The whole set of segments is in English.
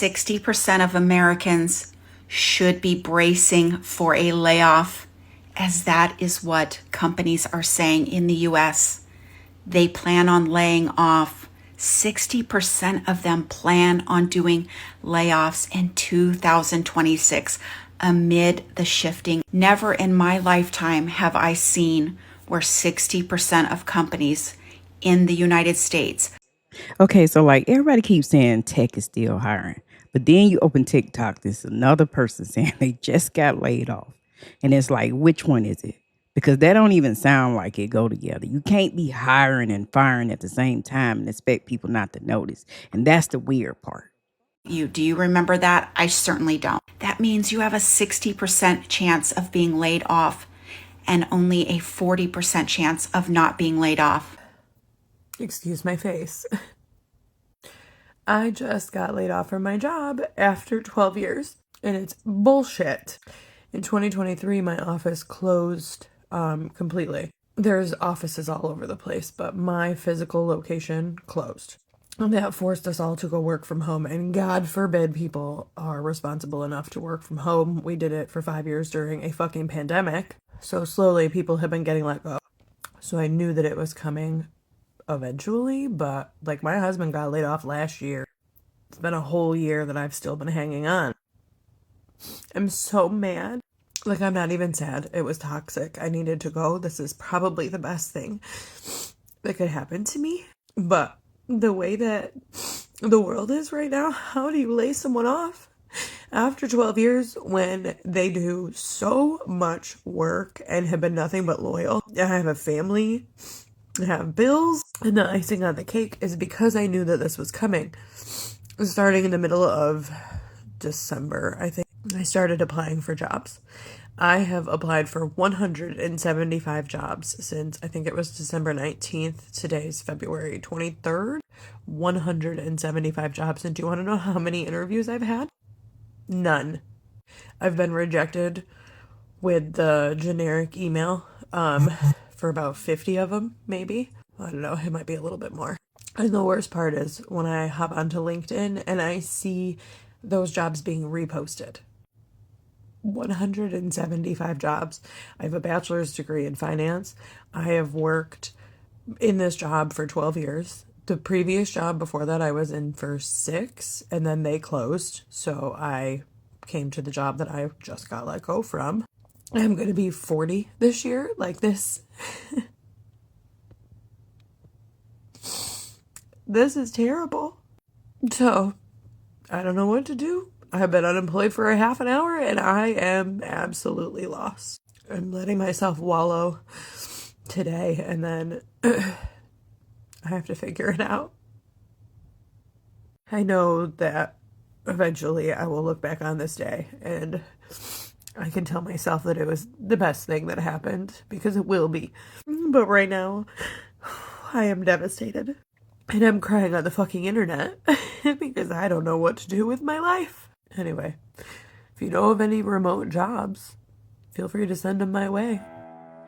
60% of Americans should be bracing for a layoff, as that is what companies are saying in the US. They plan on laying off. 60% of them plan on doing layoffs in 2026 amid the shifting. Never in my lifetime have I seen where 60% of companies in the United States. Okay, so like everybody keeps saying tech is still hiring, but then you open TikTok, there's another person saying they just got laid off. And it's like, which one is it? Because that don't even sound like it go together. You can't be hiring and firing at the same time and expect people not to notice. And that's the weird part. Do you remember that? I certainly don't. That means you have a 60% chance of being laid off and only a 40% chance of not being laid off. Excuse my face. I just got laid off from my job after 12 years, and it's bullshit. In 2023, my office closed completely. There's offices all over the place, but my physical location closed. And that forced us all to go work from home, and God forbid people are responsible enough to work from home. We did it for 5 years during a fucking pandemic, so slowly people have been getting let go. So I knew that it was coming eventually, but like my husband got laid off last year. It's been a whole year that I've still been hanging on. I'm so mad. Like, I'm not even sad. It was toxic. I needed to go. This is probably the best thing that could happen to me. But the way that the world is right now, how do you lay someone off after 12 years when they do so much work and have been nothing but loyal? I have a family, I have bills, and the icing on the cake is because I knew that this was coming. Starting in the middle of December, I think, I started applying for jobs. I have applied for 175 jobs since, I think it was December 19th. Today's February 23rd. 175 jobs. And do you want to know how many interviews I've had? None. I've been rejected with the generic email for about 50 of them, maybe. I don't know. It might be a little bit more. And the worst part is when I hop onto LinkedIn and I see those jobs being reposted. 175 jobs. I have a bachelor's degree in finance. I have worked in this job for 12 years. The previous job before that I was in for 6, and then they closed. So I came to the job that I just got let go from. I'm going to be 40 this year. Like this. This is terrible. So I don't know what to do. I've been unemployed for a half an hour and I am absolutely lost. I'm letting myself wallow today and then I have to figure it out. I know that eventually I will look back on this day and I can tell myself that it was the best thing that happened, because it will be. But right now, I am devastated. And I'm crying on the fucking internet because I don't know what to do with my life. Anyway, if you know of any remote jobs, feel free to send them my way.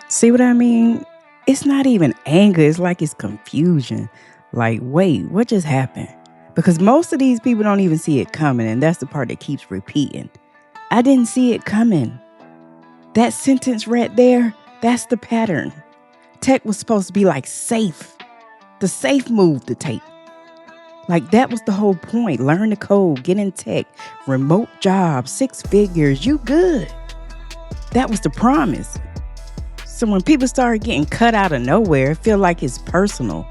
See what I mean? It's not even anger. It's like it's confusion. Like, wait, what just happened? Because most of these people don't even see it coming. And that's the part that keeps repeating. I didn't see it coming. That sentence right there, that's the pattern. Tech was supposed to be like safe. The safe move to take. Like, that was the whole point. Learn the code, get in tech, remote job, 6 figures, you good. That was the promise. So when people start getting cut out of nowhere, it feel like it's personal,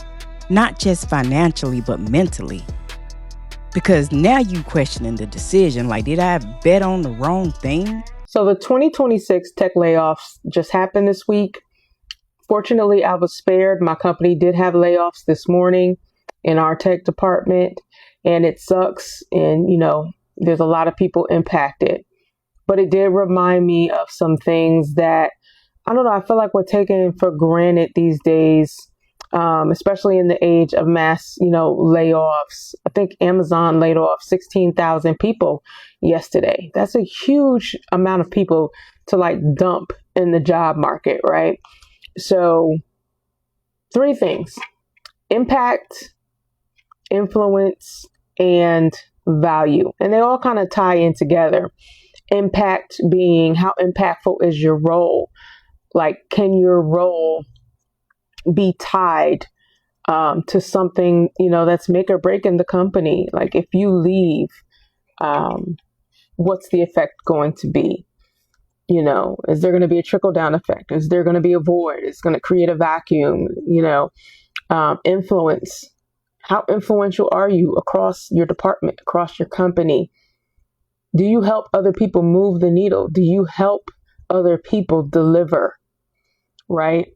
not just financially, but mentally. Because now you questioning the decision. Like, did I bet on the wrong thing? So the 2026 tech layoffs just happened this week. Fortunately, I was spared. My company did have layoffs this morning in our tech department, and it sucks. And, there's a lot of people impacted. But it did remind me of some things that, I don't know, I feel like we're taking for granted these days, especially in the age of mass, layoffs. I think Amazon laid off 16,000 people yesterday. That's a huge amount of people to dump in the job market, right? So 3 things: impact, influence, and value. And they all kind of tie in together. Impact being how impactful is your role? Like, can your role be tied to something, that's make or break in the company? Like, if you leave, what's the effect going to be? Is there going to be a trickle down effect? Is there going to be a void? It's going to create a vacuum, influence. How influential are you across your department, across your company? Do you help other people move the needle? Do you help other people deliver? Right?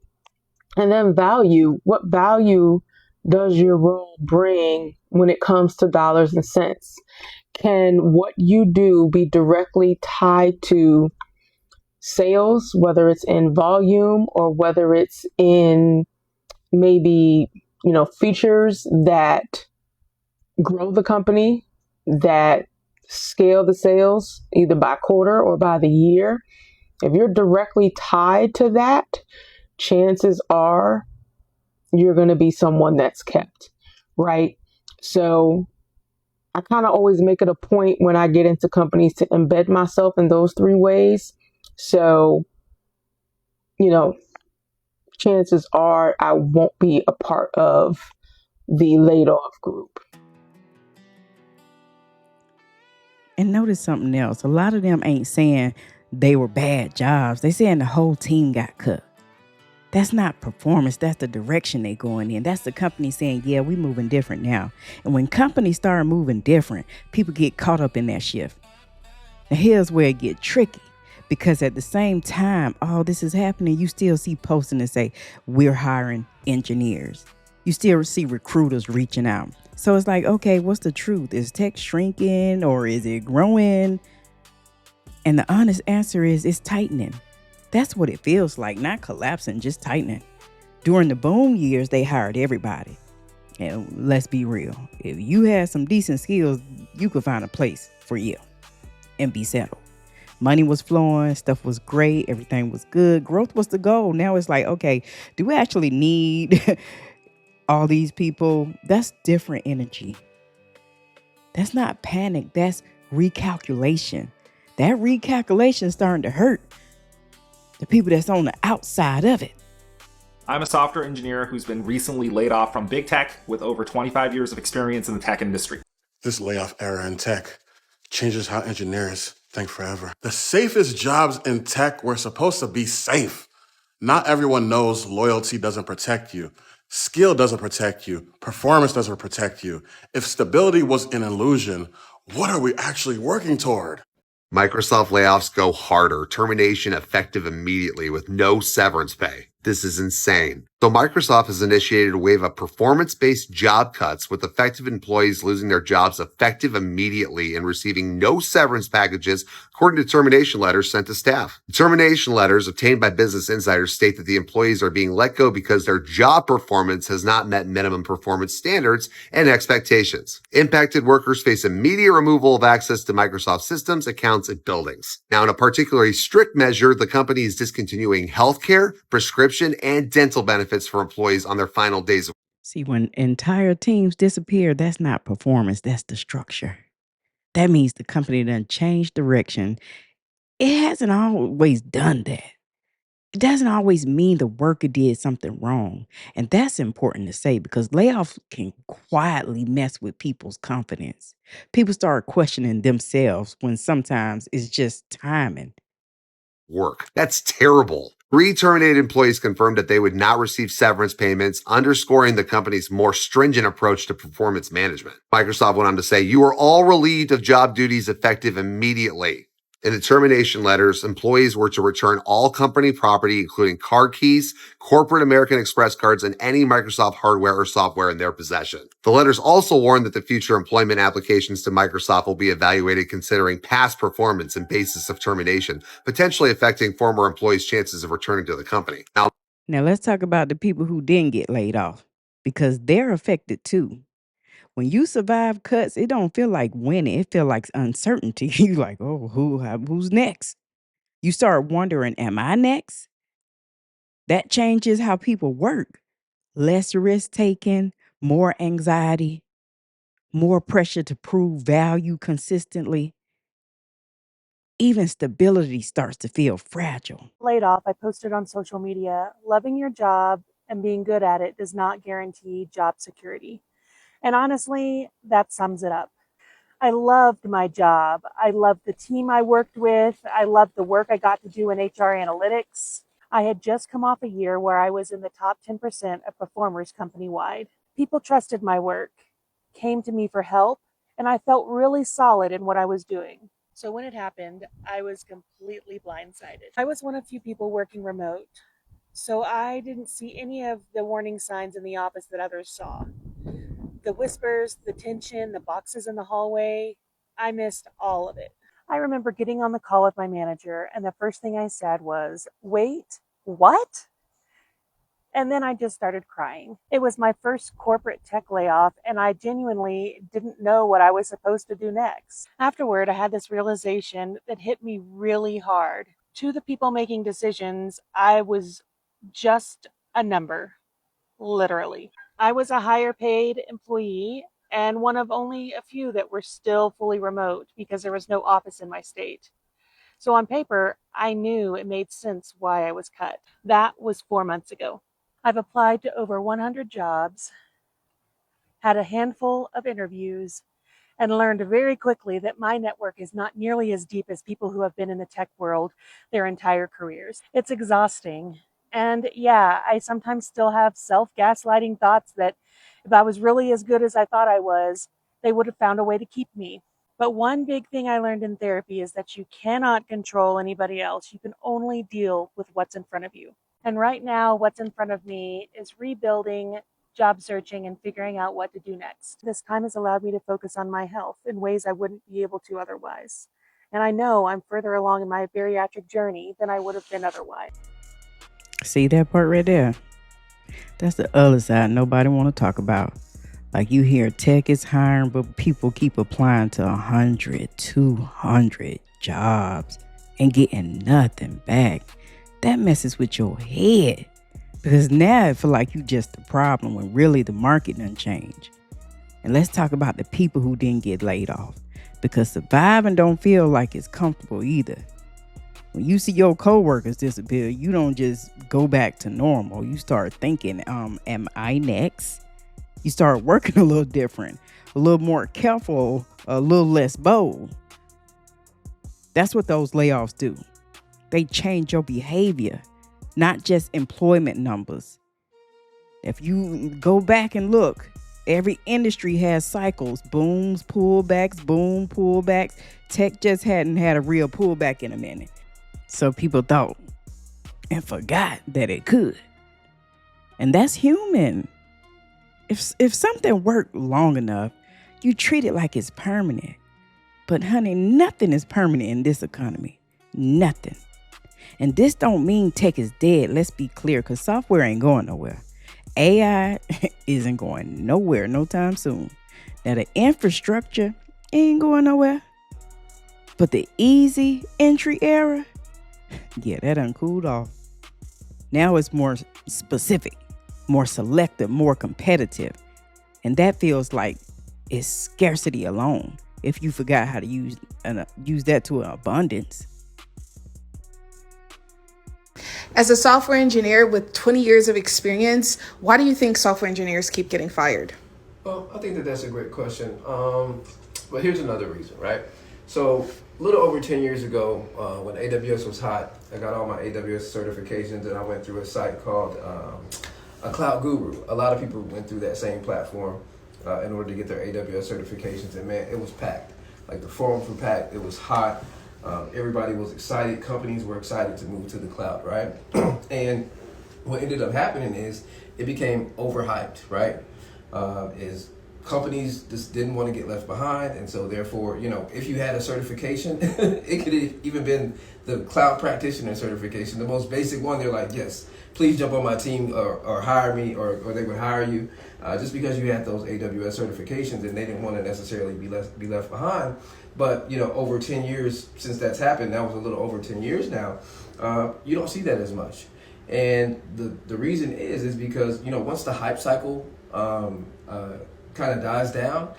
And then value. What value does your role bring when it comes to dollars and cents? Can what you do be directly tied to sales, whether it's in volume or whether it's in maybe, features that grow the company, that scale the sales either by quarter or by the year? If you're directly tied to that, chances are you're going to be someone that's kept, right? So I kind of always make it a point when I get into companies to embed myself in those three ways. So, chances are I won't be a part of the laid off group. And notice something else. A lot of them ain't saying they were bad jobs. They saying the whole team got cut. That's not performance. That's the direction they going in. That's the company saying, yeah, we moving different now. And when companies start moving different, people get caught up in that shift. Now here's where it get tricky. Because at the same time, all this is happening, you still see posting that say, we're hiring engineers. You still see recruiters reaching out. So it's like, okay, what's the truth? Is tech shrinking or is it growing? And the honest answer is it's tightening. That's what it feels like, not collapsing, just tightening. During the boom years, they hired everybody. And let's be real. If you had some decent skills, you could find a place for you and be settled. Money was flowing, stuff was great, everything was good. Growth was the goal. Now it's like, okay, do we actually need all these people? That's different energy. That's not panic, that's recalculation. That recalculation is starting to hurt the people that's on the outside of it. I'm a software engineer who's been recently laid off from big tech with over 25 years of experience in the tech industry. This layoff era in tech changes how engineers think forever. The safest jobs in tech were supposed to be safe. Not everyone knows loyalty doesn't protect you. Skill doesn't protect you. Performance doesn't protect you. If stability was an illusion, what are we actually working toward? Microsoft layoffs go harder, termination effective immediately with no severance pay. This is insane. So Microsoft has initiated a wave of performance-based job cuts with affected employees losing their jobs effective immediately and receiving no severance packages, according to termination letters sent to staff. The termination letters obtained by Business Insider state that the employees are being let go because their job performance has not met minimum performance standards and expectations. Impacted workers face immediate removal of access to Microsoft systems, accounts, and buildings. Now, in a particularly strict measure, the company is discontinuing healthcare, prescription, and dental benefits for employees on their final days. See, when entire teams disappear, that's not performance, that's the structure. That means the company done changed direction. It hasn't always done that. It doesn't always mean the worker did something wrong. And that's important to say because layoffs can quietly mess with people's confidence. People start questioning themselves when sometimes it's just timing. Work. That's terrible. 3 terminated employees confirmed that they would not receive severance payments, underscoring the company's more stringent approach to performance management. Microsoft went on to say, you are all relieved of job duties effective immediately. In the termination letters, employees were to return all company property, including card keys, corporate American Express cards, and any Microsoft hardware or software in their possession. The letters also warned that the future employment applications to Microsoft will be evaluated considering past performance and basis of termination, potentially affecting former employees' chances of returning to the company. Now let's talk about the people who didn't get laid off because they're affected too. When you survive cuts, it don't feel like winning. It feel like uncertainty. You like, oh, who's next? You start wondering, am I next? That changes how people work. Less risk taking, more anxiety. more pressure to prove value consistently. Even stability starts to feel fragile. Laid off, I posted on social media, loving your job and being good at it does not guarantee job security. And honestly, that sums it up. I loved my job. I loved the team I worked with. I loved the work I got to do in HR analytics. I had just come off a year where I was in the top 10% of performers company-wide. People trusted my work, came to me for help, and I felt really solid in what I was doing. So when it happened, I was completely blindsided. I was one of few people working remote, so I didn't see any of the warning signs in the office that others saw. The whispers, the tension, the boxes in the hallway, I missed all of it. I remember getting on the call with my manager, and the first thing I said was, "Wait, what?" And then I just started crying. It was my first corporate tech layoff, and I genuinely didn't know what I was supposed to do next. Afterward, I had this realization that hit me really hard. To the people making decisions, I was just a number, literally. I was a higher paid employee and one of only a few that were still fully remote because there was no office in my state. So on paper, I knew it made sense why I was cut. That was 4 months ago. I've applied to over 100 jobs, had a handful of interviews, and learned very quickly that my network is not nearly as deep as people who have been in the tech world their entire careers. It's exhausting. And yeah, I sometimes still have self-gaslighting thoughts that if I was really as good as I thought I was, they would have found a way to keep me. But one big thing I learned in therapy is that you cannot control anybody else. You can only deal with what's in front of you. And right now, what's in front of me is rebuilding, job searching, and figuring out what to do next. This time has allowed me to focus on my health in ways I wouldn't be able to otherwise. And I know I'm further along in my bariatric journey than I would have been otherwise. See that part right there? That's the other side nobody want to talk about. Like, you hear tech is hiring, but people keep applying to 100, 200 jobs and getting nothing back. That messes with your head. Because now it feel like you just the problem when really the market done changed. And let's talk about the people who didn't get laid off. Because surviving don't feel like it's comfortable either. When you see your coworkers disappear, you don't just go back to normal. You start thinking, am I next? You start working a little different, a little more careful, a little less bold. That's what those layoffs do. They change your behavior, not just employment numbers. If you go back and look, every industry has cycles, booms, pullbacks, boom, pullbacks. Tech just hadn't had a real pullback in a minute. So people thought and forgot that it could. And that's human. If something worked long enough, you treat it like it's permanent. But honey, nothing is permanent in this economy. Nothing. And this don't mean tech is dead. Let's be clear, because software ain't going nowhere. AI isn't going nowhere no time soon. Now the infrastructure ain't going nowhere. But the easy entry era, yeah, that done cooled off. Now it's more specific, more selective, more competitive. And that feels like it's scarcity alone if you forgot how to use that to an abundance. As a software engineer with 20 years of experience, why do you think software engineers keep getting fired? Well, I think that's a great question. But here's another reason, right? So a little over 10 years ago, when AWS was hot, I got all my AWS certifications, and I went through a site called a Cloud Guru. A lot of people went through that same platform in order to get their AWS certifications, and man, it was packed. Like, the forums were packed, it was hot, everybody was excited, companies were excited to move to the cloud, right? And what ended up happening is it became overhyped, right? Is companies just didn't want to get left behind, and so therefore, if you had a certification, it could have even been the cloud practitioner certification, the most basic one. They're like, yes, please jump on my team or hire me, or they would hire you just because you had those AWS certifications, and they didn't want to necessarily be left behind. But over 10 years since that's happened, that was a little over 10 years now, you don't see that as much. And the reason is because once the hype cycle kind of dies down,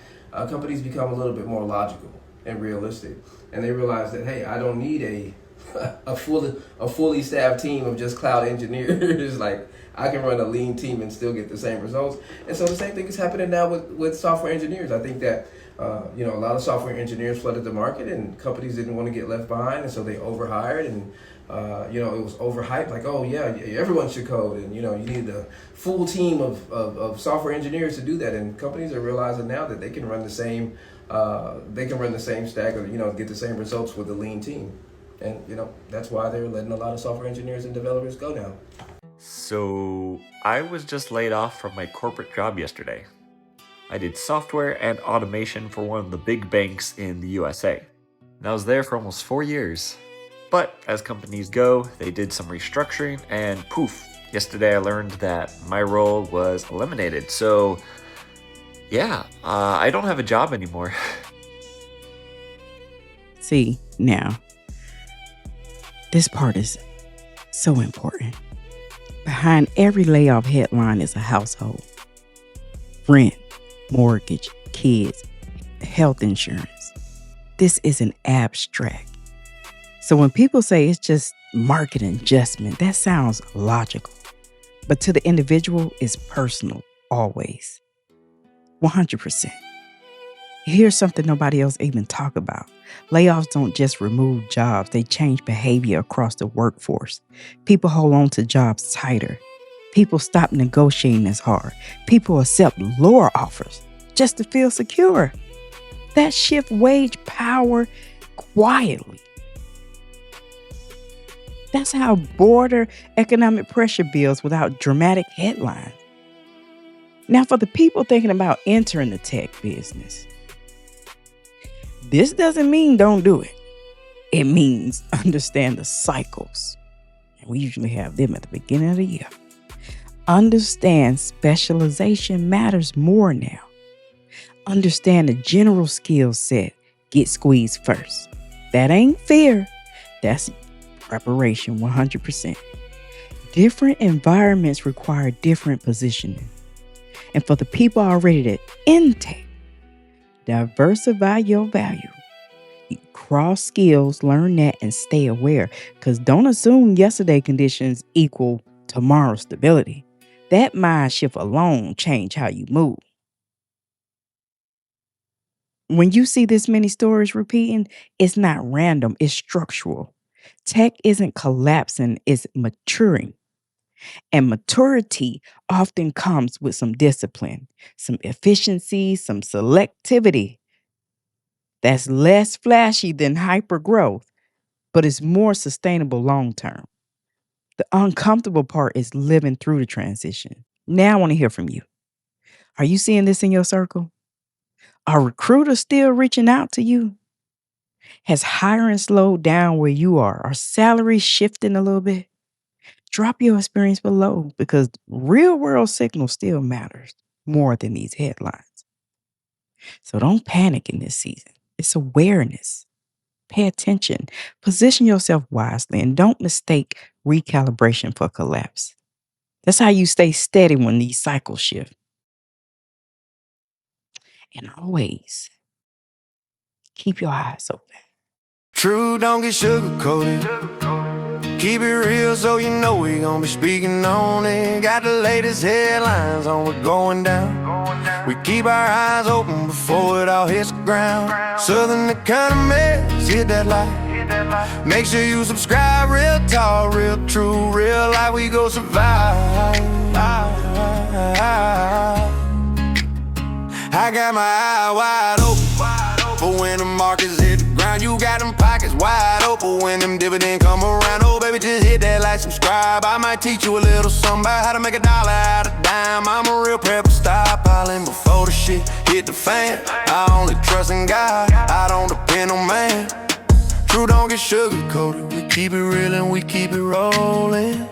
companies become a little bit more logical and realistic, and they realize that, hey, I don't need a fully staffed team of just cloud engineers. Like, I can run a lean team and still get the same results. And so the same thing is happening now with software engineers. I think that a lot of software engineers flooded the market, and companies didn't want to get left behind, and so they overhired, and it was overhyped. Like, oh yeah, everyone should code, and you need a full team of software engineers to do that. And companies are realizing now that they can run the same stack, or get the same results with a lean team. And that's why they're letting a lot of software engineers and developers go now. So I was just laid off from my corporate job yesterday. I did software and automation for one of the big banks in the USA. And I was there for almost 4 years. But as companies go, they did some restructuring, and poof, yesterday I learned that my role was eliminated. So yeah, I don't have a job anymore. See, now, this part is so important. Behind every layoff headline is a household. Rent, mortgage, kids, health insurance. This isn't abstract. So when people say it's just market adjustment, that sounds logical. But to the individual, it's personal, always. 100%. Here's something nobody else even talk about. Layoffs don't just remove jobs, they change behavior across the workforce. People hold on to jobs tighter. People stop negotiating as hard. People accept lower offers just to feel secure. That shift wage power quietly. That's how border economic pressure builds without dramatic headlines. Now, for the people thinking about entering the tech business, this doesn't mean don't do it. It means understand the cycles. And we usually have them at the beginning of the year. Understand specialization matters more now. Understand the general skill set. Get squeezed first. That ain't fear. That's preparation, 100%. Different environments require different positioning. And for the people already at intake, diversify your value. Cross skills, learn that, and stay aware. Because don't assume yesterday conditions equal tomorrow stability. That mind shift alone change how you move. When you see this many stories repeating, it's not random, it's structural. Tech isn't collapsing, it's maturing. And maturity often comes with some discipline, some efficiency, some selectivity. That's less flashy than hyper growth, but it's more sustainable long term. The uncomfortable part is living through the transition. Now I want to hear from you. Are you seeing this in your circle? Are recruiters still reaching out to you? Has hiring slowed down where you are? Are salaries shifting a little bit? Drop your experience below, because real world signal still matters more than these headlines. So don't panic in this season. It's awareness. Pay attention. Position yourself wisely, and don't mistake recalibration for collapse. That's how you stay steady when these cycles shift. And always keep your eyes open. True, don't get sugar-coated. Keep it real so you know we gon' be speaking on it. Got the latest headlines on what's going down. We keep our eyes open before it all hits the ground. Southern Economists, hit that light. Make sure you subscribe. Real talk, real true, real life, we go survive. I got my eye wide open, but when the markets hit the ground, you got them pockets wide open. When them dividends come around, oh baby, just hit that like, subscribe. I might teach you a little something about how to make $1 out of dime. I'm a real prepper, stockpiling before the shit hit the fan. I only trust in God, I don't depend on man. True, don't get sugar-coated. We keep it real and we keep it rolling.